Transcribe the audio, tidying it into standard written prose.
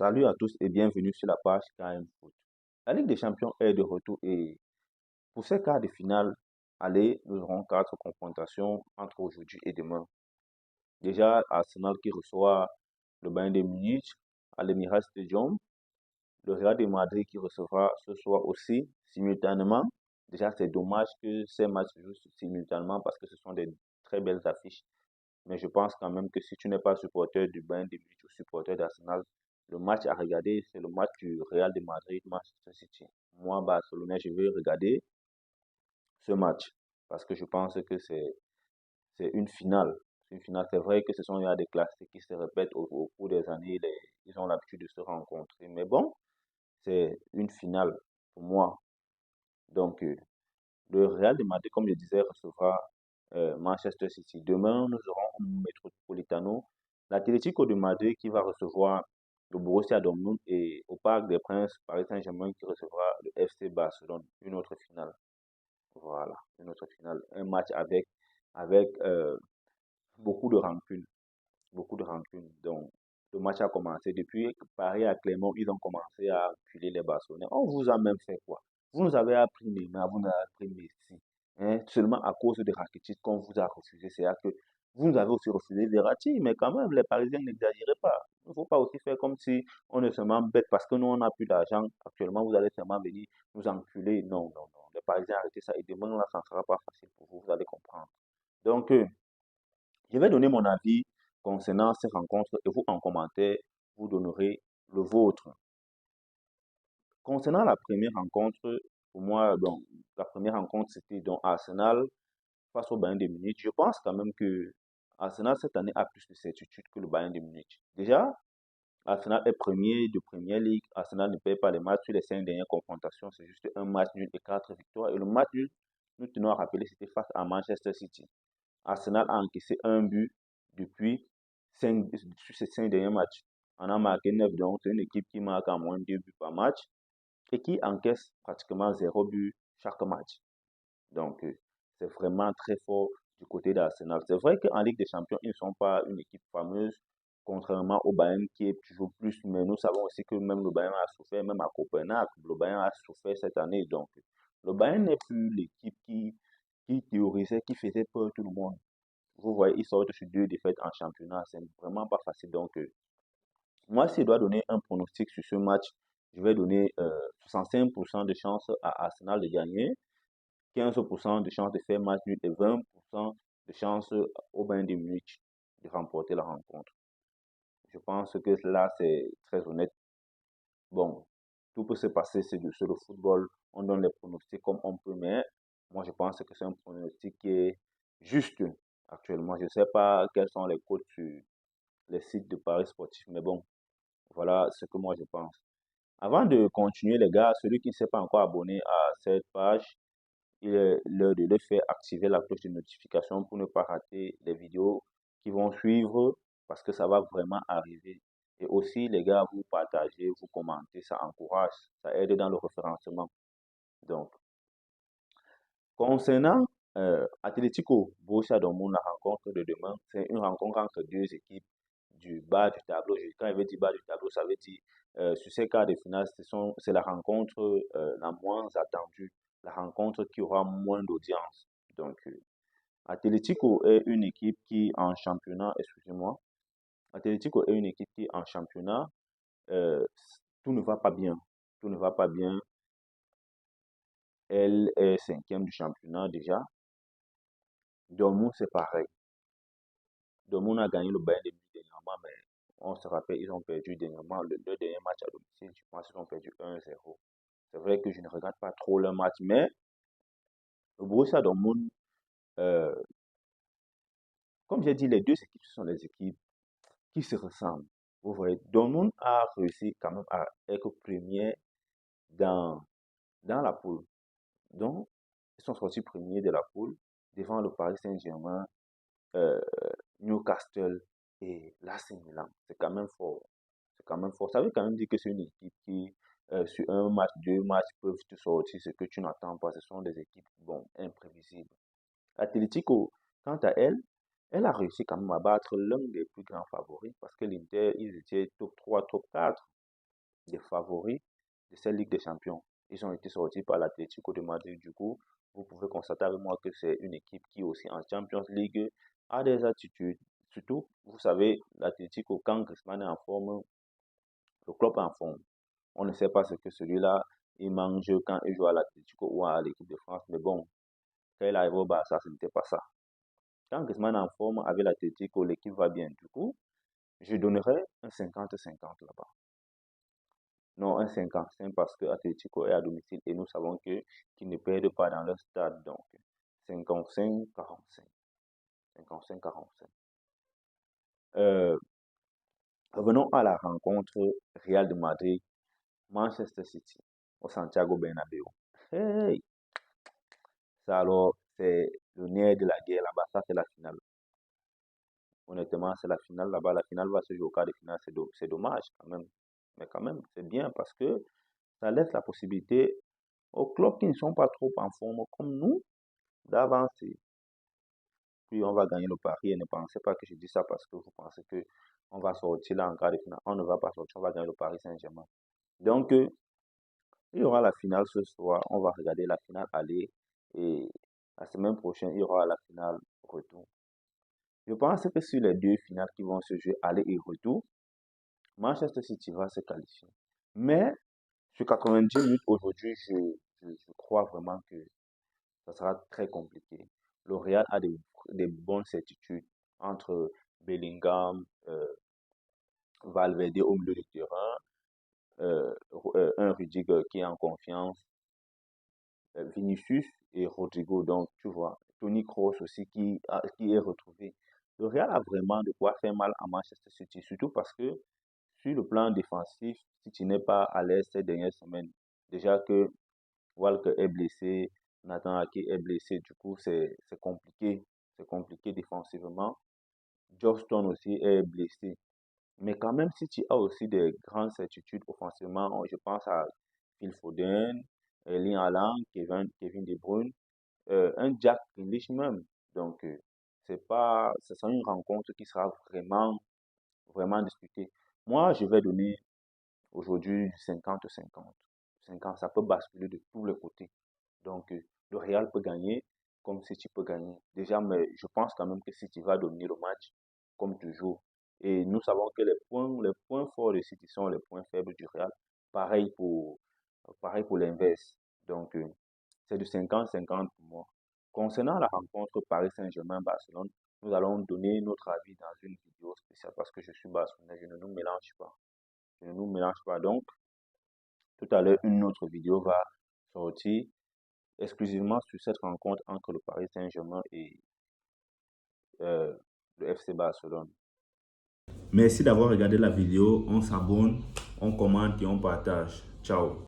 Salut à tous et bienvenue sur la page KM Foot. La Ligue des Champions est de retour et pour ces quarts de finale, allez, nous aurons quatre confrontations entre aujourd'hui et demain. Déjà, Arsenal qui reçoit le Bayern de Munich à l'Emirates Stadium, le Real de Madrid qui recevra ce soir aussi simultanément. Déjà, c'est dommage que ces matchs se jouent simultanément parce que ce sont des très belles affiches. Mais je pense quand même que si tu n'es pas supporter du Bayern de Munich ou supporter d'Arsenal, le match à regarder, c'est le match du Real de Madrid, Manchester City. Moi, Barcelonais, je vais regarder ce match parce que je pense que c'est une finale. C'est une finale. C'est vrai que ce sont il y a des classiques qui se répètent au cours des années. Ils ont l'habitude de se rencontrer. Mais bon, c'est une finale pour moi. Donc, le Real de Madrid, comme je disais, recevra Manchester City. Demain, nous aurons un Metropolitano, l'Atlético de Madrid qui va recevoir le Borussia Dortmund et au Parc des Princes, Paris Saint-Germain qui recevra le FC Barcelone. Une autre finale. Voilà, une autre finale. Un match avec beaucoup de rancune. Beaucoup de rancune. Donc, le match a commencé. Depuis Paris à Clermont, ils ont commencé à enculer les Barcelonais. On vous a même fait quoi? Vous nous avez appris Neymar, vous nous avez appris Messi. Hein? Seulement à cause de Rakitic qu'on vous a refusé. C'est-à-dire que vous nous avez aussi refusé Verratti, mais quand même, les Parisiens n'exagérez pas. Il ne faut pas aussi faire comme si on est seulement bête parce que nous, on n'a plus d'argent. Actuellement, vous allez seulement venir nous enculer. Non, non, non. Les Parisiens, arrêtez ça. Et demain, ça ne sera pas facile pour vous. Vous allez comprendre. Donc, je vais donner mon avis concernant ces rencontres et vous, en commentaire, vous donnerez le vôtre. Concernant la première rencontre, pour moi, donc, la première rencontre, c'était donc Arsenal face au Bayern de Munich. Je pense quand même que Arsenal cette année a plus de certitude que le Bayern de Munich. Déjà, Arsenal est premier de Premier League. Arsenal ne perd pas les matchs sur les cinq dernières confrontations. C'est juste un match nul et quatre victoires. Et le match nul, nous tenons à rappeler, c'était face à Manchester City. Arsenal a encaissé un but depuis sur ces cinq derniers matchs. On a marqué 9, donc c'est une équipe qui marque en moins de 2 buts par match et qui encaisse pratiquement zéro but chaque match. Donc, c'est vraiment très fort du côté d'Arsenal. C'est vrai qu'en Ligue des Champions, ils ne sont pas une équipe fameuse, contrairement au Bayern qui est toujours plus. Mais nous savons aussi que même le Bayern a souffert, même à Copenhague, le Bayern a souffert cette année. Donc, le Bayern n'est plus l'équipe qui théorisait, qui faisait peur à tout le monde. Vous voyez, ils sortent sur deux défaites en championnat. C'est vraiment pas facile. Donc, moi, si je dois donner un pronostic sur ce match, je vais donner 65% de chance à Arsenal de gagner, 15% de chance de faire match nul et 20% de chance au Bayern de Munich de remporter la rencontre. Je pense que là, c'est très honnête. Bon, tout peut se passer, sur le football. On donne les pronostics comme on peut, mais moi, je pense que c'est un pronostic qui est juste actuellement. Je ne sais pas quels sont les codes sur les sites de paris sportifs, mais bon, voilà ce que moi je pense. Avant de continuer, les gars, celui qui ne s'est pas encore abonné à cette page, il est l'heure de le faire activer la cloche de notification pour ne pas rater les vidéos qui vont suivre parce que ça va vraiment arriver. Et aussi, les gars, vous partagez, vous commentez, ça encourage, ça aide dans le référencement. Donc, concernant Atlético Borussia Dortmund, la rencontre de demain, c'est une rencontre entre deux équipes du bas du tableau. Quand je veux dire bas du tableau, ça veut dire sur ces quarts de finale, c'est la rencontre la moins attendue, la rencontre qui aura moins d'audience. Donc, Atlético est une équipe qui en championnat, excusez-moi, Atlético est une équipe qui en championnat, euh, tout ne va pas bien. Tout ne va pas bien. Elle est cinquième du championnat déjà. Dortmund, c'est pareil. Dortmund a gagné le Bayern de Munich dernièrement, mais on se rappelle, ils ont perdu dernièrement le dernier match à domicile. Je pense qu'ils ont perdu 1-0. C'est vrai que je ne regarde pas trop le match, mais le Borussia Dortmund, euh, comme j'ai dit, les deux équipes, ce sont des équipes qui se ressemblent. Vous voyez, Dortmund a réussi quand même à être premier dans, dans la poule. Donc, ils sont sortis premiers de la poule devant le Paris Saint-Germain, euh, Newcastle et l'AC Milan. C'est quand même fort. C'est quand même fort. Ça veut quand même dire que c'est une équipe qui, sur un match, deux matchs, peuvent te sortir ce que tu n'attends pas. Ce sont des équipes, bon, imprévisibles. Atletico, quant à elle, elle a réussi quand même à battre l'un des plus grands favoris parce que l'Inter, ils étaient top 3, top 4. des favoris de cette Ligue des Champions. Ils ont été sortis par l'Atlético de Madrid. Du coup, vous pouvez constater avec moi que c'est une équipe qui aussi en Champions League a des attitudes. Surtout, vous savez, l'Atlético, quand Griezmann est en forme, le club est en forme. On ne sait pas ce que celui-là, il mange quand il joue à l'Atlético ou à l'équipe de France. Mais bon, quand il arrive au Barça, ce n'était pas ça. Quand Griezmann est en forme avec l'Atlético, l'équipe va bien. Du coup, je donnerais un 50-50 là-bas. Non, un 55 parce que Atlético est à domicile et nous savons que qu'ils ne perdent pas dans leur stade. Donc, 55-45. 55-45. Euh, Revenons à la rencontre Real de Madrid, Manchester City, au Santiago Bernabéu. Hey! Ça alors, c'est le nerf de la guerre là-bas. Ça, c'est la finale. Honnêtement, c'est la finale là-bas. La finale va se jouer au quart de finale. C'est dommage quand même. Mais quand même, c'est bien parce que ça laisse la possibilité aux clubs qui ne sont pas trop en forme comme nous d'avancer. Puis on va gagner le pari et ne pensez pas que je dis ça parce que vous pensez que on va sortir là en quart de finale. On ne va pas sortir, on va gagner le Paris Saint-Germain. Donc, il y aura la finale ce soir. On va regarder la finale aller et la semaine prochaine, il y aura la finale retour. Je pense que sur les deux finales qui vont se jouer aller et retour, Manchester City va se qualifier. Mais sur 90 minutes aujourd'hui, je crois vraiment que ça sera très compliqué. Le Real a des bonnes certitudes entre Bellingham, Valverde au milieu de terrain, un Rudiger qui est en confiance, Vinicius et Rodrigo. Donc, tu vois, Toni Kroos aussi qui est retrouvé. Le Real a vraiment de quoi faire mal à Manchester City, surtout parce que sur le plan défensif, si tu n'es pas à l'aise ces dernières semaines, déjà que Walker est blessé, Nathan Ake est blessé, du coup, c'est compliqué. C'est compliqué défensivement. Johnston aussi est blessé. Mais quand même, si tu as aussi des grandes certitudes offensivement, je pense à Phil Foden, Erling Haaland, Kevin De Bruyne, un Jack Grealish même. Donc, ce sera une rencontre qui sera vraiment, vraiment disputée. Moi, je vais donner aujourd'hui du 50-50. 50, ça peut basculer de tous les côtés. Donc, le Real peut gagner comme City peut gagner. Déjà, mais je pense quand même que City va dominer le match comme toujours. Et nous savons que les points forts de City sont les points faibles du Real. Pareil pour, pareil pour l'inverse. Donc, c'est du 50-50 pour moi. Concernant la rencontre Paris Saint-Germain-Barcelone, nous allons donner notre avis dans une vidéo spéciale parce que je suis barcelonais, je ne nous mélange pas. Je ne nous mélange pas. Donc, tout à l'heure, une autre vidéo va sortir exclusivement sur cette rencontre entre le Paris Saint-Germain et le FC Barcelone. Merci d'avoir regardé la vidéo. On s'abonne, on commente et on partage. Ciao.